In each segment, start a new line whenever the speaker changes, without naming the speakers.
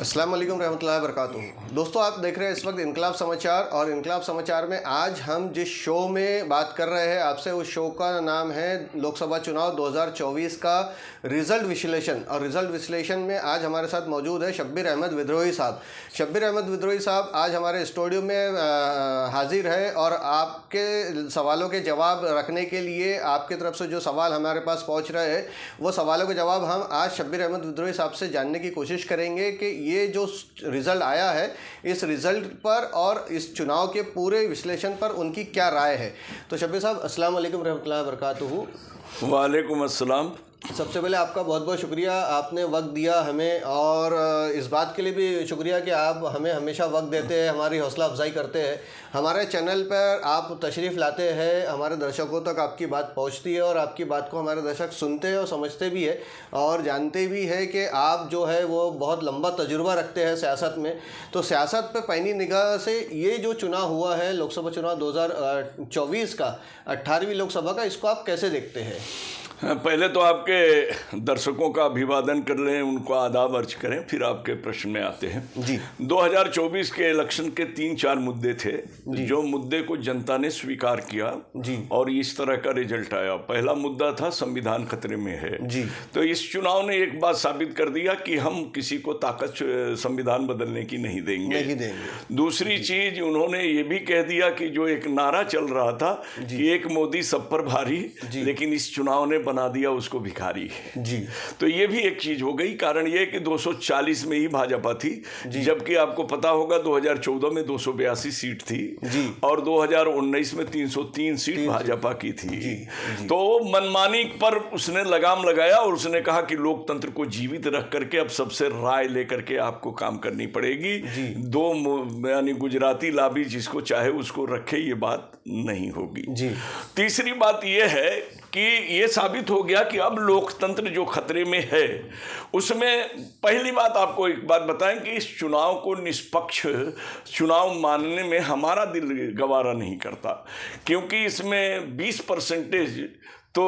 अस्सलाम वालेकुम रहमतुल्लाहि व बरकातुहू। दोस्तों, आप देख रहे हैं इस वक्त इनकलाब समाचार, और इनकलाब समाचार में आज हम जिस शो में बात कर रहे हैं आपसे, उस शो का नाम है लोकसभा चुनाव 2024 का रिज़ल्ट विश्लेषण। और रिज़ल्ट विश्लेषण में आज हमारे साथ मौजूद है शब्बीर अहमद विद्रोही साहब। शब्बीर अहमद विद्रोही साहब आज हमारे स्टूडियो में हाजिर है और आपके सवालों के जवाब रखने के लिए आपकी तरफ से जो सवाल हमारे पास पहुँच रहे हैं वो सवालों के जवाब हम आज शब्बीर अहमद विद्रोही साहब से जानने की कोशिश करेंगे कि ये जो रिज़ल्ट आया है इस रिज़ल्ट पर और इस चुनाव के पूरे विश्लेषण पर उनकी क्या राय है। तो शब्बीर साहब, अस्सलाम वालेकुम रहमतुल्लाहि व बरकातुहू।
वालेकुम अस्सलाम।
सबसे पहले आपका बहुत बहुत शुक्रिया, आपने वक्त दिया हमें, और इस बात के लिए भी शुक्रिया कि आप हमें हमेशा वक्त देते हैं, हमारी हौसला अफजाई करते हैं, हमारे चैनल पर आप तशरीफ़ लाते हैं, हमारे दर्शकों तक आपकी बात पहुंचती है और आपकी बात को हमारे दर्शक सुनते हैं और समझते भी है और जानते भी है कि आप जो है वो बहुत लंबा तजुर्बा रखते हैं सियासत में। तो सियासत पर पैनी निगाह से ये जो चुनाव हुआ है लोकसभा चुनाव 2024 का, 18वीं लोकसभा का, इसको आप कैसे देखते हैं?
पहले तो आपके दर्शकों का अभिवादन कर लें, उनको आदाब अर्ज करें, फिर आपके प्रश्न में आते हैं।
जी,
2024 के इलेक्शन के 3-4 मुद्दे थे जो मुद्दे को जनता ने स्वीकार किया
जी,
और इस तरह का रिजल्ट आया। पहला मुद्दा था संविधान खतरे में है
जी।
तो इस चुनाव ने एक बात साबित कर दिया कि हम किसी को ताकत संविधान बदलने की नहीं देंगे। दूसरी चीज, उन्होंने ये भी कह दिया कि जो एक नारा चल रहा था कि एक मोदी सब पर भारी, लेकिन इस चुनाव ने बना दिया उसको भिखारी
जी।
तो ये भी एक चीज हो गई। कारण ये कि 240 में ही भाजपा थी, जबकि आपको पता होगा 2014 में 282 सीट थी
जी,
और 2019 में 303 सीट भाजपा की थी।
जी, जी।
तो मनमानी पर उसने लगाम लगाया और उसने कहा कि लोकतंत्र को जीवित रख करके अब सबसे राय लेकर के आपको काम करनी पड़ेगी। दो यानी गुजराती लाभी जिसको चाहे उसको रखे, ये बात नहीं होगी
जी।
तीसरी बात यह है कि ये साबित हो गया कि अब लोकतंत्र जो खतरे में है उसमें पहली बात आपको एक बात बताएं कि इस चुनाव को निष्पक्ष चुनाव मानने में हमारा दिल गवारा नहीं करता, क्योंकि इसमें 20% तो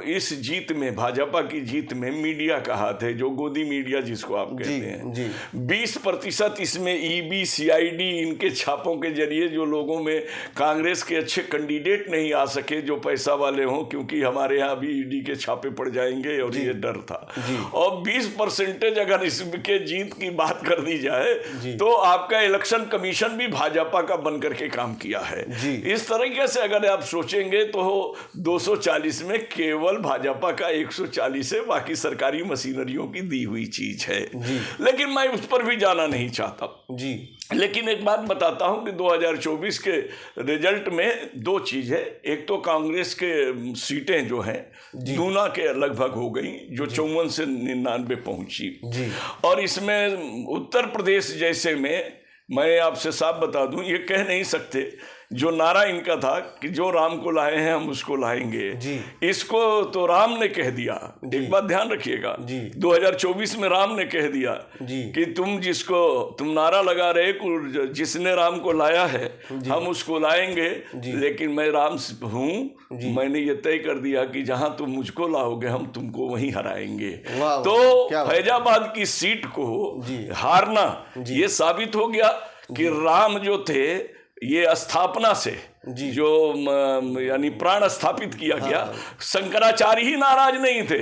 इस जीत में, भाजपा की जीत में मीडिया का हाथ है, जो गोदी मीडिया जिसको आप कहते हैं। 20% इसमें ईडी, सीआईडी, इनके छापों के जरिए जो लोगों में कांग्रेस के अच्छे कैंडिडेट नहीं आ सके जो पैसा वाले हों, क्योंकि हमारे यहाँ भी ईडी के छापे पड़ जाएंगे और ये डर था। और 20% अगर इसके जीत की बात कर दी जाए तो आपका इलेक्शन कमीशन भी भाजपा का बन करके काम किया है। इस तरीके से अगर आप सोचेंगे तो 240 में केवल भाजपा का 140 है, बाकी सरकारी मशीनरियों की दी हुई चीज है। लेकिन मैं उस पर भी जाना नहीं चाहता
जी।
लेकिन एक बात बताता हूं कि 2024 के रिजल्ट में दो चीज है। एक तो कांग्रेस के सीटें जो हैं दूना के लगभग हो गई, जो 54 से 99 पहुंची। और इसमें उत्तर प्रदेश जैसे में मैं आपसे साफ बता दूं, ये कह नहीं सकते, जो नारा इनका था कि जो राम को लाए हैं हम उसको लाएंगे, इसको तो राम ने कह दिया। एक बात ध्यान रखिएगा, 2024 में राम ने कह दिया कि तुम नारा लगा रहे जिसने राम को लाया है हम उसको लाएंगे, लेकिन मैं राम हूं, मैंने ये तय कर दिया कि जहां तुम मुझको लाओगे हम तुमको वहीं हराएंगे। तो फैजाबाद की सीट को हारना ये साबित हो गया कि राम जो थे ये स्थापना से जो यानी प्राण स्थापित किया गया। शंकराचार्य ही नाराज नहीं थे,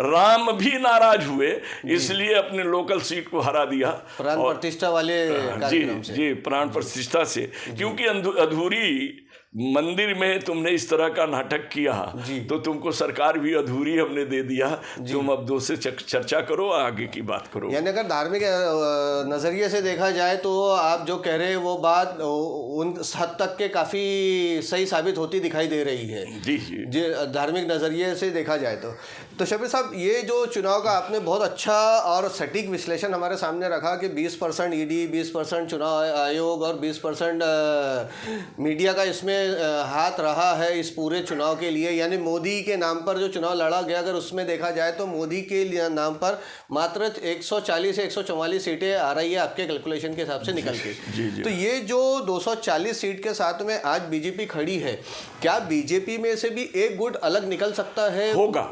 राम भी नाराज हुए, इसलिए अपने लोकल सीट को हरा दिया
प्राण प्रतिष्ठा वाले कार्यक्रम से।
प्राण प्रतिष्ठा से, क्योंकि अधूरी मंदिर में तुमने इस तरह का नाटक किया तो तुमको सरकार भी अधूरी हमने दे दिया, तुम अब दो से चर्चा करो, आगे की बात करो।
यानी अगर धार्मिक नज़रिए से देखा जाए तो आप जो कह रहे हैं वो बात उन हद तक के काफ़ी सही साबित होती दिखाई दे रही है। जी, धार्मिक नज़रिए से देखा जाए तो शब्बीर साहब, ये जो चुनाव का आपने बहुत अच्छा और सटीक विश्लेषण हमारे सामने रखा कि 20% ईडी, 20% चुनाव आयोग और 20% मीडिया का इसमें हाथ रहा है इस पूरे चुनाव के लिए। यानी मोदी के नाम पर जो चुनाव लड़ा गया, अगर उसमें देखा जाए तो मोदी के नाम पर मात्र 140 से 144 सीटें आ रही है आपके कैलकुलेशन के हिसाब से निकल के। तो ये जो 240 सीट के साथ में आज बीजेपी खड़ी है, क्या बीजेपी में से भी एक गुट अलग निकल सकता है?
होगा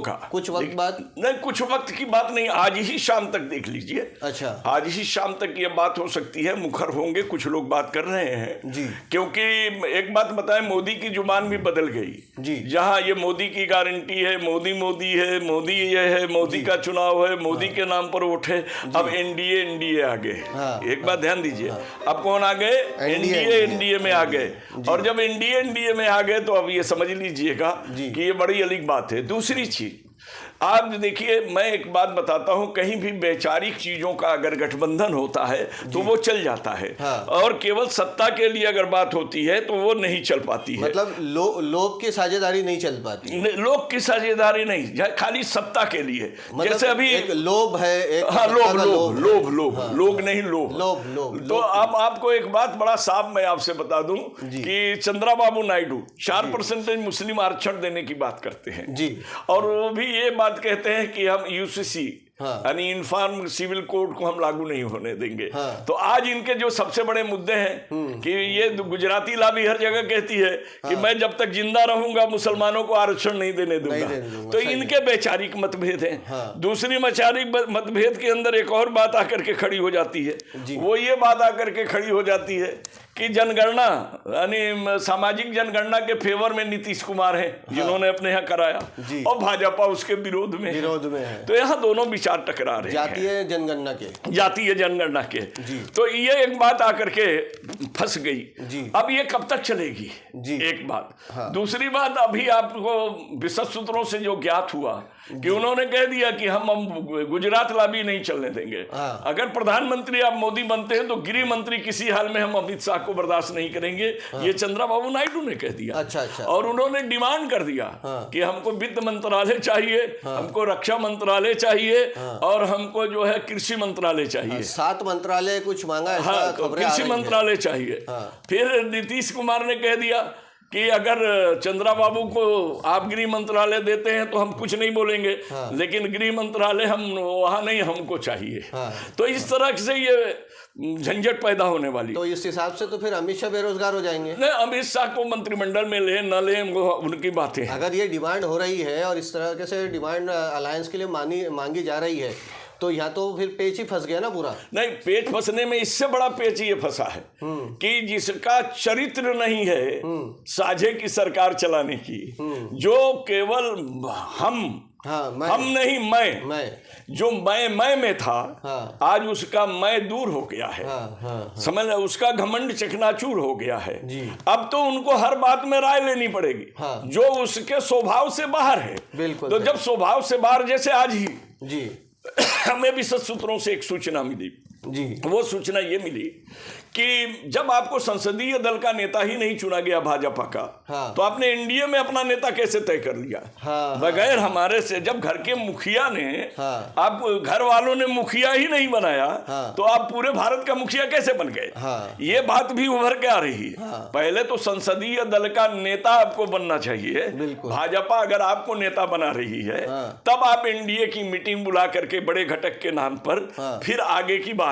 होगा
कुछ वक्त बाद?
नहीं, कुछ वक्त की बात नहीं, आज ही शाम तक देख लीजिए।
अच्छा,
आज ही शाम तक ये बात हो सकती है, मुखर होंगे, कुछ लोग बात कर रहे हैं
जी।
क्योंकि एक बात बताएं, मोदी की जुबान भी बदल गई
जी।
जहां ये मोदी की गारंटी है, मोदी मोदी है, मोदी ये है, मोदी का चुनाव है, मोदी के नाम पर वोट है, अब एनडीए आ गए। एक बात ध्यान दीजिए, अब कौन आ गए? एनडीए में आ गए। और जब एनडीए में आ गए तो अब ये समझ लीजिएगा कि ये बड़ी अलग बात है। दूसरी चीज, आप देखिए, मैं एक बात बताता हूं, कहीं भी वैचारिक चीजों का अगर गठबंधन होता है तो वो चल जाता है। और केवल सत्ता के लिए अगर बात होती है तो वो नहीं चल पाती है।
मतलब लोभ की साझेदारी नहीं चल पाती।
लोभ की साझेदारी नहीं, खाली सत्ता के लिए।
मतलब
जैसे अभी
एक लोभ है, एक
लोग नहीं, लोभ। तो अब आपको एक बात बड़ा साफ मैं आपसे बता दूं कि चंद्रबाबू नायडू 4% मुस्लिम आरक्षण देने की बात करते हैं जी, और वो भी ये बात कहते हैं कि हम यूसीसी यानी यूनिफॉर्म सिविल कोड को हम लागू नहीं होने देंगे। तो आज इनके जो सबसे बड़े मुद्दे हैं कि ये गुजराती लाबी हर जगह कहती है कि मैं जब तक जिंदा रहूंगा मुसलमानों को आरक्षण नहीं देने दूंगा। तो इनके वैचारिक मतभेद हैं। दूसरी वैचारिक मतभेद के अंदर एक और बात आकर के खड़ी हो जाती है, वो ये बात आकर के खड़ी हो जाती है कि जनगणना यानी सामाजिक जनगणना के फेवर में नीतीश कुमार हैं जिन्होंने अपने यहाँ कराया, और भाजपा उसके विरोध में है। तो यहाँ दोनों विचार टकरा रहे हैं जातीय जनगणना के। तो ये एक बात आकर के फंस गई। अब ये कब तक चलेगी? एक बात। दूसरी बात, अभी आपको विशद सूत्रों से जो ज्ञात हुआ कि उन्होंने कह दिया कि हम गुजरात लाबी नहीं चलने देंगे। अगर प्रधानमंत्री आप मोदी बनते हैं तो गृह मंत्री किसी हाल में हम अमित शाह को बर्दाश्त नहीं करेंगे। ये चंद्रबाबू नायडू ने कह दिया। अच्छा। और उन्होंने डिमांड कर दिया कि हमको वित्त मंत्रालय चाहिए, हमको रक्षा मंत्रालय चाहिए, और हमको जो है कृषि मंत्रालय चाहिए।
7 मंत्रालय कुछ मांगा है।
तो कृषि मंत्रालय चाहिए। फिर नीतीश कुमार ने कह दिया कि अगर चंद्रबाबू को आप गृह मंत्रालय देते हैं तो हम कुछ नहीं बोलेंगे, लेकिन गृह मंत्रालय हम वहां नहीं, हमको चाहिए। तो इस तरह से ये झंझट पैदा होने वाली।
तो इस हिसाब से तो फिर अमित शाह बेरोजगार हो जाएंगे।
नहीं, अमित शाह को मंत्रिमंडल में ले न ले उनकी बातें।
अगर ये डिमांड हो रही है और इस तरह से डिमांड अलायंस के लिए मांगी जा रही है तो यहाँ तो फिर पेच ही फंस गया ना पूरा।
नहीं, पेच फंसने में इससे बड़ा पेच ये फंसा है कि जिसका चरित्र नहीं है साझे की सरकार चलाने की, जो केवल हम नहीं मैं जो मैं में था, आज उसका मैं दूर हो गया है। समझ रहे, उसका घमंड चकनाचूर हो गया है। अब तो उनको हर बात में राय लेनी पड़ेगी जो उसके स्वभाव से बाहर है। बिल्कुल। तो जब स्वभाव से बाहर, जैसे आज ही हमें भी सूत्रों से एक सूचना मिली वो सूचना ये मिली कि जब आपको संसदीय दल का नेता ही नहीं चुना गया भाजपा का, तो आपने एनडीए में अपना नेता कैसे तय कर लिया? बगैर हमारे से। जब घर के मुखिया ने आप घर वालों ने मुखिया ही नहीं बनाया तो आप पूरे भारत का मुखिया कैसे बन गए? ये बात भी उभर के आ रही है। पहले तो संसदीय दल का नेता आपको बनना चाहिए। भाजपा अगर आपको नेता बना रही है तब आप एनडीए की मीटिंग बुला करके बड़े घटक के नाम पर फिर आगे की बात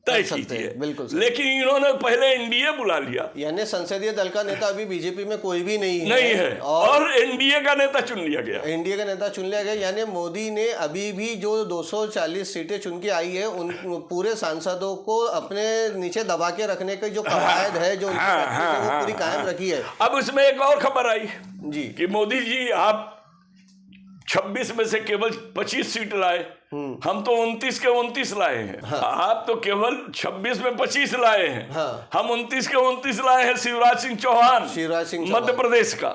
तय कीजिए। बिल्कुल। लेकिन इन्होंने पहले एनडीए बुला लिया,
यानी संसदीय दल का नेता अभी बीजेपी में कोई भी नहीं
है और एनडीए का नेता चुन लिया गया।
यानी मोदी ने अभी भी जो 240 सीटें चुन के आई है उन पूरे सांसदों को अपने नीचे दबा के रखने की जो कवायद है, जो वो पूरी कायम रखी है।
अब उसमें एक और खबर आई कि मोदी जी आप 26 में से केवल 25 सीट लाए, हम तो 29 के 29 लाए हैं। आप तो केवल 26 में 25 लाए हैं। हम 29 के 29 लाए हैं। शिवराज सिंह चौहान मध्य प्रदेश का।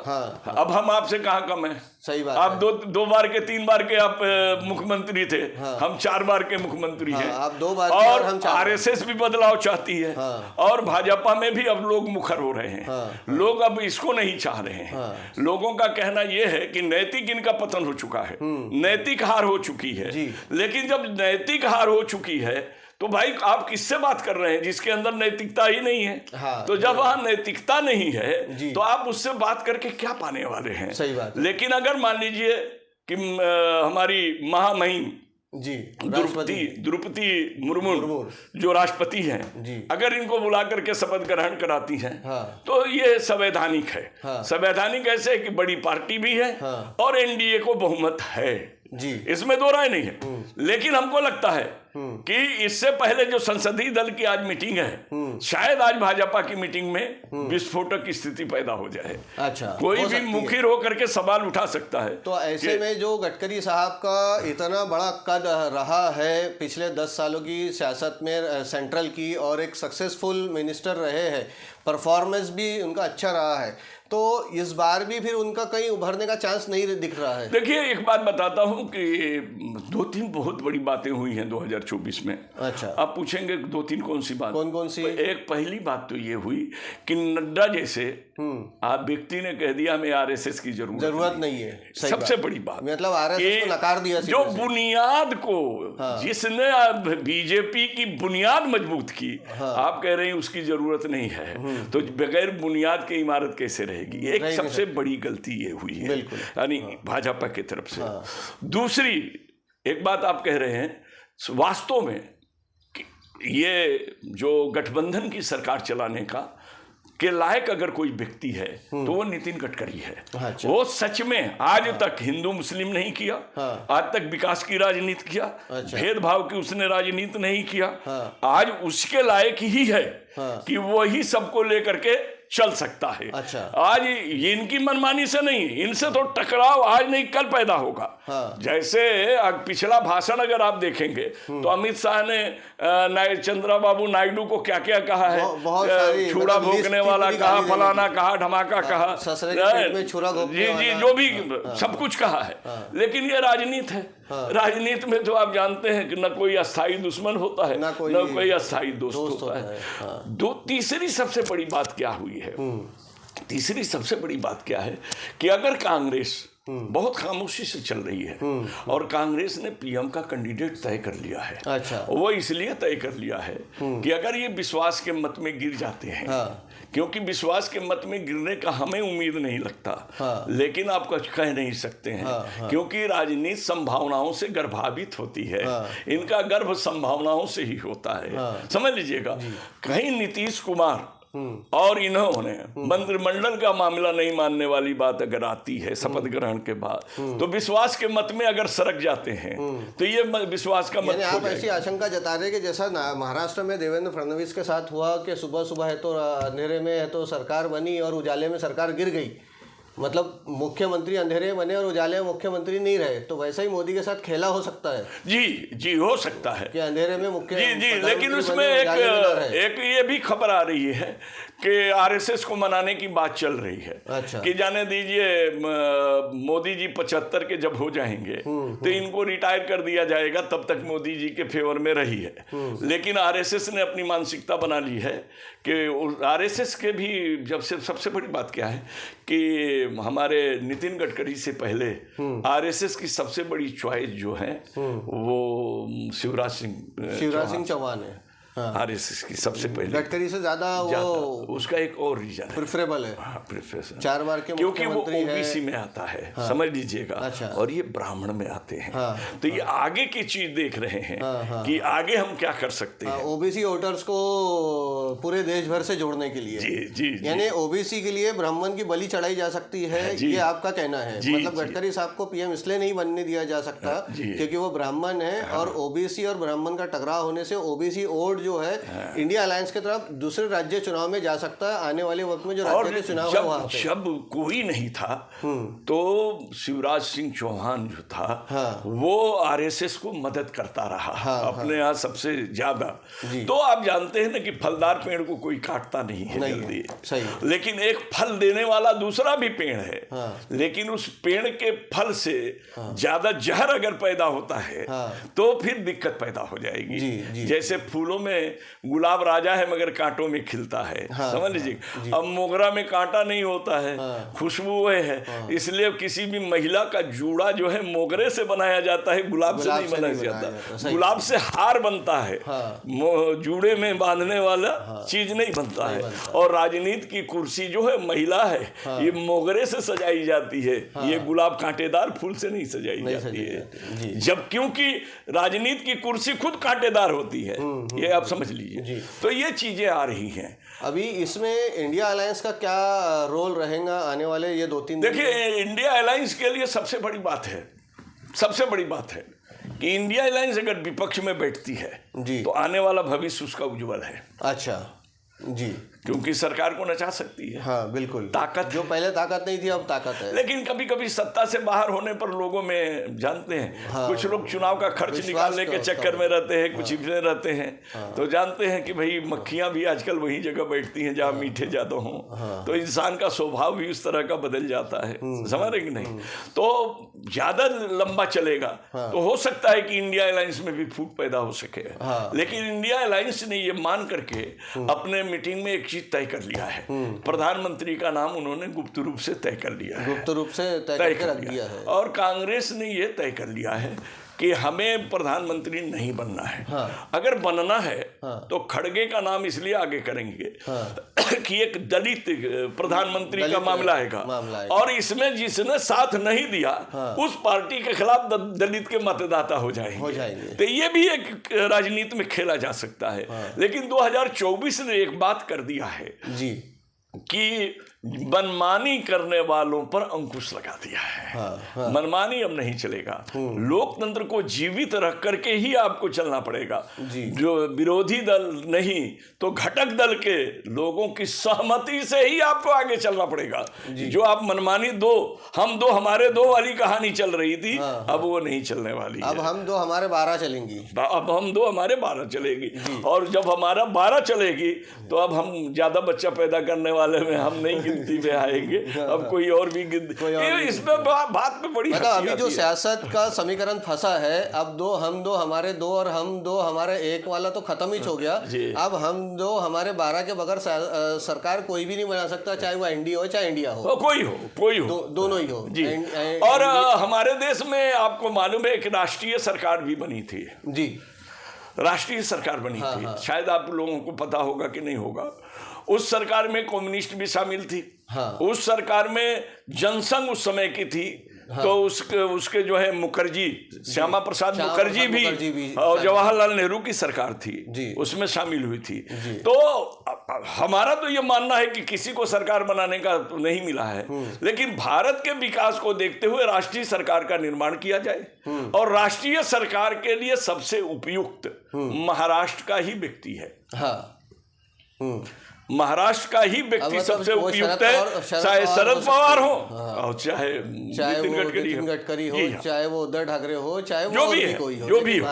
अब हम आपसे कहाँ कम है?
सही बात।
आप दो बार के 3 बार के आप मुख्यमंत्री थे, हम 4 बार के मुख्यमंत्री हैं।
आप 2 बार
और आरएसएस भी बदलाव चाहती है और भाजपा में भी अब लोग मुखर हो रहे हैं। लोग अब इसको नहीं चाह रहे हैं। लोगों का कहना यह है कि नैतिक इनका पतन हो चुका है, नैतिक हार हो चुकी है। लेकिन जब नैतिक हार हो चुकी है तो भाई आप किससे बात कर रहे हैं जिसके अंदर नैतिकता ही नहीं है? तो जब वहां नैतिकता नहीं है तो आप उससे बात करके क्या पाने वाले हैं?
सही बात।
लेकिन अगर मान लीजिए कि हमारी महामहिम
जी,
द्रौपदी मुर्मू जो राष्ट्रपति हैं, अगर इनको बुला करके शपथ ग्रहण कराती हैं, तो ये संवैधानिक है। संवैधानिक ऐसे है कि बड़ी पार्टी भी है और एनडीए को बहुमत है
जी,
इसमें दो राय नहीं है। लेकिन हमको लगता है कि इससे पहले जो संसदीय दल की आज मीटिंग है, शायद आज भाजपा की मीटिंग में विस्फोटक की स्थिति पैदा हो जाए।
अच्छा,
कोई भी मुखिर होकर के सवाल उठा सकता है।
तो ऐसे में जो गडकरी साहब का इतना बड़ा कद रहा है पिछले 10 सालों की सियासत में सेंट्रल की, और एक सक्सेसफुल मिनिस्टर रहे हैं, परफॉर्मेंस भी उनका अच्छा रहा है, तो इस बार भी फिर उनका कहीं उभरने का चांस नहीं दिख रहा है।
देखिए, एक बात बताता हूं कि 2-3 बहुत बड़ी बातें हुई हैं 2024 में।
अच्छा,
आप पूछेंगे 2-3 कौन सी बात?
कौन सी?
एक पहली बात तो ये हुई कि नड्डा जैसे आप व्यक्ति ने कह दिया हमें आरएसएस की जरूरत नहीं है। सबसे बड़ी बात,
मतलब आरएसएस को नकार दिया।
जो बुनियाद को, जिसने बीजेपी की बुनियाद मजबूत की, आप कह रहे हैं उसकी जरूरत नहीं है, तो बगैर बुनियाद के इमारत कैसे रहेगी? एक सबसे बड़ी गलती ये हुई है, यानी भाजपा की तरफ से। दूसरी एक बात आप कह रहे हैं, वास्तव में ये जो गठबंधन की सरकार चलाने के लायक अगर कोई व्यक्ति है तो वो नितिन गडकरी है।
अच्छा।
वो सच में आज तक हिंदू मुस्लिम नहीं किया, आज तक विकास की राजनीति किया, भेदभाव की उसने राजनीति नहीं किया। आज उसके लायक ही है कि वही सबको लेकर के चल सकता है।
अच्छा।
आज ये इनकी मनमानी से नहीं, इनसे तो टकराव आज नहीं कल पैदा होगा। जैसे पिछला भाषण अगर आप देखेंगे तो अमित शाह ने चंद्रबाबू नायडू को क्या क्या कहा है, छुरा भोंकने वाला कहा, फलाना कहा, धमाका कहा, जी जी जो भी सब कुछ कहा है। लेकिन ये राजनीति है, राजनीति में तो आप जानते हैं कि न कोई अस्थाई दुश्मन होता है, न कोई अस्थाई दोस्त होता है। तीसरी सबसे बड़ी बात क्या हुई है? तीसरी सबसे बड़ी बात क्या है कि अगर कांग्रेस बहुत खामोशी से चल रही है और कांग्रेस ने पीएम का कैंडिडेट तय कर लिया है।
अच्छा।
वो इसलिए तय कर लिया है कि अगर ये विश्वास के मत में गिर जाते हैं, क्योंकि विश्वास के मत में गिरने का हमें उम्मीद नहीं लगता, लेकिन आप कुछ कह नहीं सकते हैं, क्योंकि राजनीति संभावनाओं से गर्भावित होती है। इनका गर्भ संभावनाओं से ही होता है, समझ लीजिएगा। कहीं नीतीश कुमार और इन्होंने मंत्रिमंडल का मामला नहीं मानने वाली बात अगर आती है शपथ ग्रहण के बाद, तो विश्वास के मत में अगर सरक जाते हैं तो ये विश्वास का मत।
आप ऐसी आशंका जता रहे कि जैसा महाराष्ट्र में देवेंद्र फडणवीस के साथ हुआ कि सुबह सुबह है तो अंधेरे में है तो सरकार बनी और उजाले में सरकार गिर गई, मतलब मुख्यमंत्री अंधेरे बने और उजाले में मुख्यमंत्री नहीं रहे, तो वैसा ही मोदी के साथ खेला हो सकता है।
जी हो सकता है
कि अंधेरे में
जी, लेकिन उसमें एक ये भी खबर आ रही है कि आरएसएस को मनाने की बात चल रही है।
अच्छा।
कि जाने दीजिए मोदी जी 75 के जब हो जाएंगे तो इनको रिटायर कर दिया जाएगा, तब तक मोदी जी के फेवर में रही है। लेकिन आरएसएस ने अपनी मानसिकता बना ली है कि आरएसएस के भी जब से सबसे बड़ी बात क्या है कि हमारे नितिन गडकरी से पहले आरएसएस की सबसे बड़ी चॉइस जो है वो शिवराज सिंह चौहान है। आरएसएस की सबसे पहले
गडकरी से ज्यादा वो
उसका एक और रीजन
प्रेफरेबल है।
प्रेफरेबल
4 बार के
क्योंकि वो ओबीसी में आता है, समझ लीजिएगा।
अच्छा।
और ये ब्राह्मण में आते हैं। तो ये आगे की चीज देख रहे हैं कि आगे हम क्या कर सकते हैं
ओबीसी वोटर्स को पूरे देश भर से जोड़ने के लिए।
जी
यानी ओबीसी के लिए ब्राह्मण की बलि चढ़ाई जा सकती है, ये आपका कहना है। मतलब गडकरी साहब को पीएम इसलिए नहीं बनने दिया जा सकता क्योंकि वो ब्राह्मण है, और ओबीसी और ब्राह्मण का टकराव होने से ओबीसी वोट जो है इंडिया अलायंस के तरफ दूसरे राज्य चुनाव में जा सकता है आने वाले वक्त में जो राज्य के चुनाव है वहां पे।
जब कोई नहीं था तो शिवराज सिंह चौहान जो था वो आरएसएस को मदद करता रहा अपने यहाँ सबसे ज्यादा। तो आप जानते हैं ना कि फलदार पेड़ को कोई काटता नहीं है जल्दी,
सही।
लेकिन एक फल देने वाला दूसरा भी पेड़ है, लेकिन उस पेड़ के फल से ज्यादा जहर अगर पैदा होता है तो फिर दिक्कत पैदा हो जाएगी। जैसे फूलों में में गुलाब राजा है मगर कांटों में खिलता है। समझ लीजिए, अब मोगरा में कांटा नहीं होता है, खुशबू है। इसलिए किसी भी महिला का जूड़ा जो है मोगरे से बनाया जाता है, गुलाब से नहीं बनाया जाता। गुलाब से हार बनता है, जूड़े में बांधने वाला चीज नहीं बनता है। और राजनीति की कुर्सी जो है महिला है, ये मोगरे से सजाई जाती है, ये गुलाब कांटेदार फूल से नहीं सजाई जाती है। जब क्योंकि राजनीति की कुर्सी खुद कांटेदार होती है, ये आप समझ लीजिए। तो ये चीजें आ रही हैं।
अभी इसमें इंडिया अलायंस का क्या रोल रहेगा आने वाले ये 2-3 दिन?
देखिए, इंडिया अलायंस के लिए सबसे बड़ी बात है कि इंडिया अलायंस अगर विपक्ष में बैठती है
जी,
तो आने वाला भविष्य उसका उज्जवल है।
अच्छा जी,
क्योंकि सरकार को नचा सकती है।
हाँ बिल्कुल,
ताकत,
जो पहले ताकत नहीं थी अब ताकत है।
लेकिन कभी कभी सत्ता से बाहर होने पर लोगों में जानते हैं, कुछ लोग चुनाव का खर्च निकालने के चक्कर में रहते हैं, कुछ इसमें रहते हैं। तो जानते हैं कि भाई मक्खियां भी आजकल वही जगह बैठती हैं जहां मीठे ज्यादा हों। तो इंसान का स्वभाव भी उस तरह का बदल जाता है, समझ रहे कि नहीं? तो ज्यादा लंबा चलेगा तो हो सकता है कि इंडिया अलायंस में भी फूट पैदा हो सके। लेकिन इंडिया अलायंस ने ये मान करके अपने मीटिंग में एक चीज तय कर लिया है। प्रधानमंत्री का नाम उन्होंने गुप्त रूप से तय कर लिया है,
गुप्त रूप से तय करके रख दिया है।
और कांग्रेस ने ये तय कर लिया है कि हमें प्रधानमंत्री नहीं बनना है। अगर बनना है तो खड़गे का नाम इसलिए आगे करेंगे कि एक दलित प्रधानमंत्री का मामला है, और इसमें जिसने साथ नहीं दिया उस पार्टी के खिलाफ दलित के मतदाता हो जाएंगे। तो ये भी एक राजनीति में खेला जा सकता है। लेकिन 2024 ने एक बात कर दिया है
जी
कि मनमानी करने वालों पर अंकुश लगा दिया है। मनमानी अब नहीं चलेगा। लोकतंत्र को जीवित रख करके ही आपको चलना पड़ेगा। जो विरोधी दल नहीं तो घटक दल के लोगों की सहमति से ही आपको आगे चलना पड़ेगा। जो आप मनमानी हम दो हमारे दो वाली कहानी चल रही थी, अब वो नहीं चलने वाली।
अब हम 2 हमारे 12 चलेंगी।
अब हम 2 हमारे 12 चलेगी। और जब हमारा 12 चलेगी तो अब हम ज्यादा बच्चा पैदा करने वाले में हम नहीं गिनती में आएंगे। अब कोई और भी इसमें बात में बड़ी
मतलब अभी जो सियासत का समीकरण फंसा है, अब 2 हम 2 हमारे 2 और हम 2 हमारे 1 वाला तो खत्म ही हो गया। अब हम 2 हमारे 12 के बगैर सरकार कोई भी नहीं बना सकता, चाहे वो एनडीए हो चाहे इंडिया हो,
कोई हो,
दोनों ही हो
जी। और हमारे देश में आपको मालूम है एक राष्ट्रीय सरकार भी बनी थी
जी,
राष्ट्रीय सरकार बनी थी। शायद आप लोगों को पता होगा कि नहीं होगा। उस सरकार में कम्युनिस्ट भी शामिल थी। उस सरकार में जनसंघ उस समय की थी। तो उसके जो है मुखर्जी, श्यामा प्रसाद मुखर्जी भी और जवाहरलाल नेहरू की सरकार थी, उसमें शामिल हुई थी। तो हमारा तो ये मानना है कि किसी को सरकार बनाने का तो नहीं मिला है, लेकिन भारत के विकास को देखते हुए राष्ट्रीय सरकार का निर्माण किया जाए। और राष्ट्रीय सरकार के लिए सबसे उपयुक्त महाराष्ट्र का ही व्यक्ति है। महाराष्ट्र का ही व्यक्ति सबसे उपयुक्त है, चाहे शरद पवार हो और चाहे नितिन गडकरी हो,
चाहे वो उद्धव ठाकरे हो, चाहे वो
जो भी हो,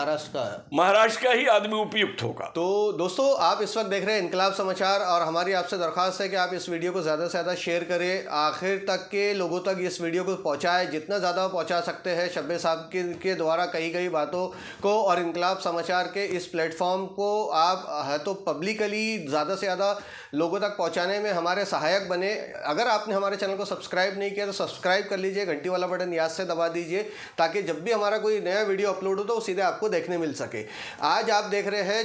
महाराष्ट्र का ही आदमी उपयुक्त होगा।
तो दोस्तों, आप इस वक्त देख रहे हैं इनकलाब समाचार, और हमारी आपसे दरख्वास्त है कि आप इस वीडियो को ज़्यादा से ज़्यादा शेयर करें, आखिर तक के लोगों तक इस वीडियो को पहुँचाएं, जितना ज़्यादा पहुँचा सकते हैं। शब्बीर साहब के द्वारा कही गई बातों को और इनकलाब समाचार के इस प्लेटफॉर्म को आप है तो पब्लिकली ज़्यादा से ज़्यादा लोगों तक पहुंचाने में हमारे सहायक बने। अगर आपने हमारे चैनल को सब्सक्राइब नहीं किया तो सब्सक्राइब कर लीजिए, घंटी वाला बटन याद से दबा दीजिए, ताकि जब भी हमारा कोई नया वीडियो अपलोड हो तो सीधे आपको देखने मिल सके। आज आप देख रहे हैं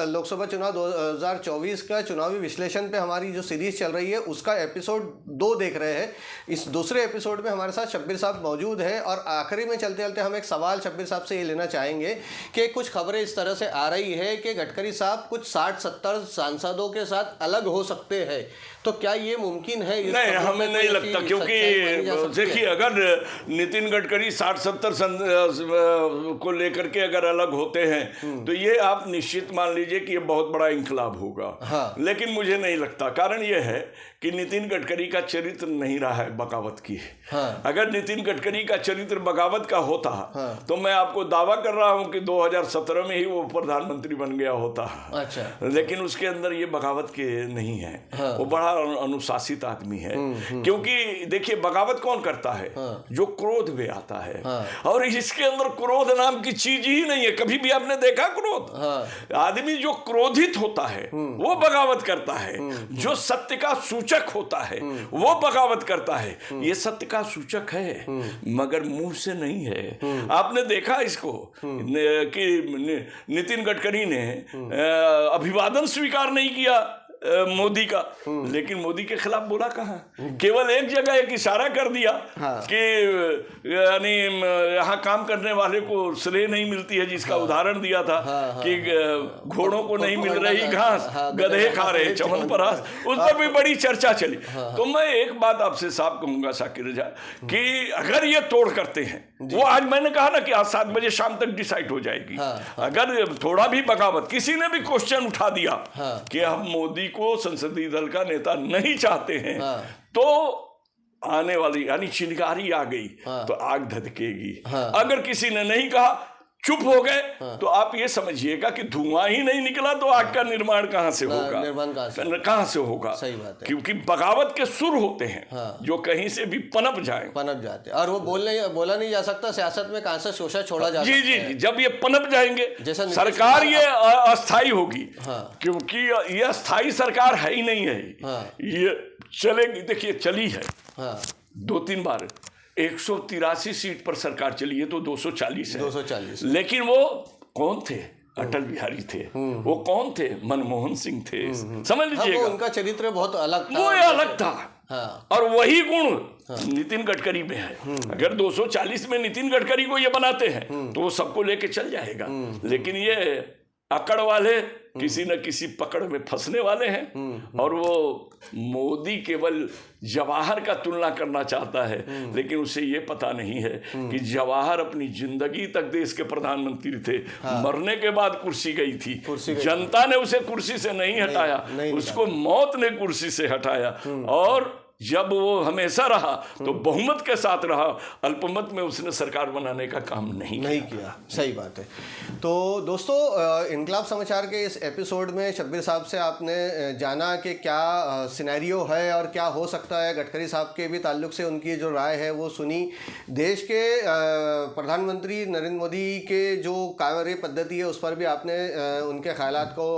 लोकसभा चुनाव 2024 का चुनावी विश्लेषण पे हमारी जो सीरीज चल रही है उसका एपिसोड 2 देख रहे हैं। इस दूसरे एपिसोड में हमारे साथ शब्बीर साहब मौजूद है, और आखिरी में चलते चलते हम एक सवाल शब्बीर साहब से ये लेना चाहेंगे कि कुछ खबरें इस तरह से आ रही है कि गडकरी साहब कुछ 60-70 सांसदों के साथ अलग हो सकते हैं, तो क्या ये मुमकिन है?
नहीं, हमें नहीं लगता, क्योंकि देखिए अगर नितिन गडकरी 60-70 को लेकर के अगर अलग होते हैं तो ये आप निश्चित मान लीजिए कि ये बहुत बड़ा इंकलाब होगा। लेकिन मुझे नहीं लगता। कारण ये है कि नितिन गडकरी का चरित्र नहीं रहा है बगावत की। अगर नितिन गडकरी का चरित्र बगावत का होता तो मैं आपको दावा कर रहा हूं कि 2017 में ही वो प्रधानमंत्री बन गया होता।
अच्छा।
लेकिन उसके अंदर ये बगावत के नहीं है। वो बड़ा अनुशासित आदमी है। क्योंकि देखिए बगावत कौन करता है? जो क्रोध में आता है। और इसके अंदर क्रोध नाम की चीज ही नहीं है। कभी भी आपने देखा क्रोध? आदमी जो क्रोधित होता है वो बगावत करता है। जो सत्य का सूचक होता है वो बगावत करता है। ये सत्य का सूचक है मगर मुंह से नहीं है। आपने देखा इसको कि नितिन गडकरी ने अभिवादन स्वीकार नहीं किया मोदी का, लेकिन मोदी के खिलाफ बोला कहाँ? केवल एक जगह एक इशारा कर दिया कि यानी यहाँ काम करने वाले को श्रेय नहीं मिलती है, जिसका उदाहरण दिया था कि घोड़ों को नहीं मिल रही घास, गधे खा रहे चमन परास। उस पर भी बड़ी चर्चा चली। तो मैं एक बात आपसे साफ कहूंगा शाकिर रजा कि अगर ये तोड़ करते हैं, वो आज मैंने कहा ना कि आज 7 बजे शाम तक डिसाइड हो जाएगी। अगर थोड़ा भी बगावत, किसी ने भी क्वेश्चन उठा दिया कि हम मोदी को संसदीय दल का नेता नहीं चाहते हैं, तो आने वाली यानी चिंगारी आ गई तो आग धधकेगी। अगर किसी ने नहीं कहा, चुप हो गए, तो आप ये समझिएगा कि धुआं ही नहीं निकला तो आग का निर्माण कहां से होगा? निर्माण कहां से होगा? सही बात है। क्योंकि बगावत के सुर होते हैं जो कहीं से भी पनप जाते हैं,
और वो बोला नहीं जा सकता। सियासत में कहां से शोषा छोड़ा जा सकता है।
जी, जब ये पनप जाएंगे सरकार ये अस्थायी होगी। क्योंकि ये अस्थायी सरकार है ही नहीं है। ये चलेगी, देखिए चली है 2-3 बार। 183 सीट पर सरकार चली है तो 240 है। 240। लेकिन वो कौन थे? अटल बिहारी थे। वो कौन थे? मनमोहन सिंह थे। समझ लीजिएगा,
उनका चरित्र बहुत अलग था।
वो अलग था। और वही गुण नितिन गडकरी में है। अगर 240 में नितिन गडकरी को ये बनाते हैं तो वो सबको लेके चल जाएगा। लेकिन ये अकड़ वाले किसी न किसी पकड़ में फंसने वाले हैं। और वो मोदी केवल जवाहर का तुलना करना चाहता है, लेकिन उसे ये पता नहीं है कि जवाहर अपनी जिंदगी तक देश के प्रधानमंत्री थे। मरने के बाद कुर्सी गई थी, जनता ने उसे कुर्सी से नहीं हटाया, उसको मौत ने कुर्सी से हटाया। और जब वो हमेशा रहा तो बहुमत के साथ रहा, अल्पमत में उसने सरकार बनाने का काम नहीं किया।
सही बात है। तो दोस्तों, इनकलाब समाचार के इस एपिसोड में शब्बीर साहब से आपने जाना कि क्या सिनेरियो है और क्या हो सकता है। गडकरी साहब के भी ताल्लुक से उनकी जो राय है वो सुनी। देश के प्रधानमंत्री नरेंद्र मोदी के जो कार्य पद्धति है उस पर भी आपने उनके ख्यालात को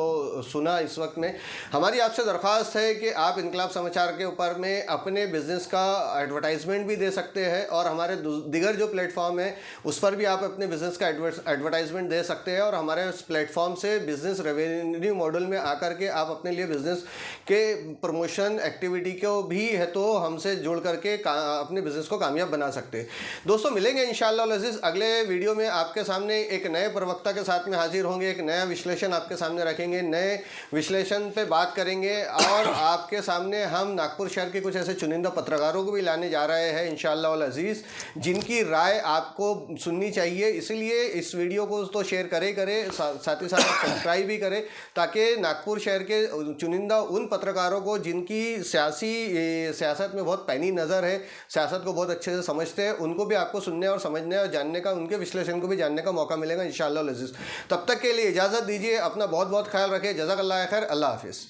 सुना। इस वक्त में हमारी आपसे दरख्वास्त है कि आप इनकलाब समाचार के ऊपर में अपने बिजनेस का एडवर्टाइजमेंट भी दे सकते हैं, और हमारे दिगर जो प्लेटफॉर्म है उस पर भी आप अपने बिजनेस का एडवर्टाइजमेंट दे सकते हैं। और हमारे उस प्लेटफॉर्म से बिजनेस रेवेन्यू मॉडल में आकर के आप अपने लिए बिजनेस के प्रमोशन एक्टिविटी को भी है तो हमसे जुड़ करके अपने बिजनेस को कामयाब बना सकते हैं। दोस्तों, मिलेंगे इंशाअल्लाह अज़ीज़ अगले वीडियो में। आपके सामने एक नए प्रवक्ता के साथ में हाजिर होंगे, एक नया विश्लेषण आपके सामने रखेंगे, नए विश्लेषण पे बात करेंगे। और आपके सामने हम नागपुर शहर के कुछ ऐसे चुनिंदा पत्रकारों को भी लाने जा रहे हैं इंशाअल्लाह अज़ीज़, जिनकी राय आपको सुननी चाहिए। इसलिए इस वीडियो को तो शेयर करें, साथ ही साथ सब्सक्राइब भी करें, ताकि नागपुर शहर के चुनिंदा उन पत्रकारों को जिनकी सियासत में बहुत पैनी नज़र है, सियासत को बहुत अच्छे से समझते हैं, उनको भी आपको सुनने और समझने और जानने का, उनके विश्लेषण को भी जानने का मौका मिलेगा इंशाअल्लाह अज़ीज़। तब तक के लिए इजाज़त दीजिए। अपना बहुत बहुत ख्याल रखें। जज़ाकल्लाह खैर। अल्लाह हाफ़िज़।